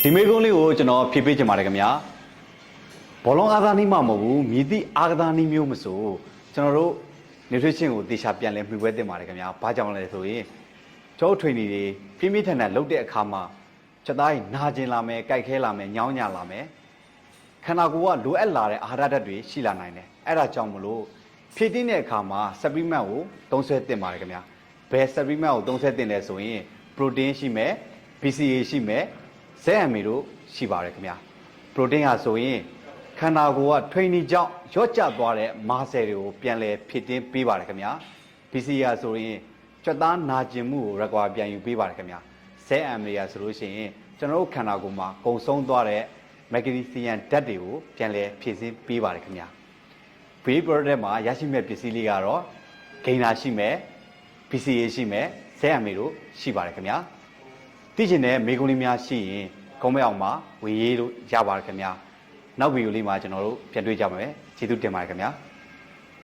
ဒီမေကုန်းလေးကိုကျွန်တော်ဖြည့်ပေးချင်ပါတယ်ခင်ဗျာဘောလုံးအားကစားနည်းမှမဟုတ်ဘူးမြည်သည့်အားကစားနည်းမျိုးမဆိုကျွန်တော်တို့ nutrition ကိုတေချာပြန်လဲမှီဝဲတင်ပါတယ်ခင်ဗျာဘာကြောင့်လဲဆိုရင်ကျွန်တော်ထွေနေတွေပြင်းပြထန်ထန်လုပ်တဲ့အခါမှာချက်သားကြီးနာကျင်လာမယ်ကြိုက်ခဲလာမယ်ညောင်းညလာမယ်ခန္ဓာကိုယ်ကလိုအပ်လာတဲ့အာဟာရဓာတ်တွေရှိလာနိုင်တယ်အဲ့ဒါကြောင့်မလို့ဖြည့်တင်းတဲ့အခါမှာ supplement ကိုသုံးဆွဲတင်ပါတယ်ခင်ဗျာဘယ် supplement ကိုသုံးဆွဲတင်လဲဆိုရင် protein ရှိမယ် BCA ရှိမယ်ဇက်အမီတို့ရှိပါတယ်ခင်ဗျာ protein ဟာဆိုရင်ခန္ဓာကိုယ်ကထွေးနီကြောင့်ရော့ကျသွားတဲ့မာဆယ်တွေကိုပြန်လဲဖြည့်တင်းပေးပါတယ်ခင်ဗျာ BCA ဟာဆိုရင်ကြွက်သားနာကျင်မှုကို require ပြန်ယူပေးပါတယ်ခင်ဗျာဇက်အမီဟာဆိုလို့ရှိရင်ကျွန်တော်တို့ခန္ဓာကိုယ်မှာကုံဆုံးသွားတဲ့ magnesium ဓာတ်တွေကိုပြန်လဲဖြည့်ဆင်းပေးပါတယ်ခင်ဗျာ free product မှာရရှိမဲ့ပစ္စည်းလေးကတော့ gainer ရှိမယ် BCA ရှိမယ်ဇက်အမီတို့ရှိပါတယ်ခင်ဗျာသိချင်တဲ့မေကွန်လေးများရှိရင်ကုန်းမအောင်မှာဝေရေးလို့ရပါတယ်ခင်ဗျာနောက်ဗီဒီယိုလေးမှာကျွန်တော်တို့ပြန်တွေ့ကြပါမယ်ကျေးဇူးတင်ပါတယ်ခင်ဗျာ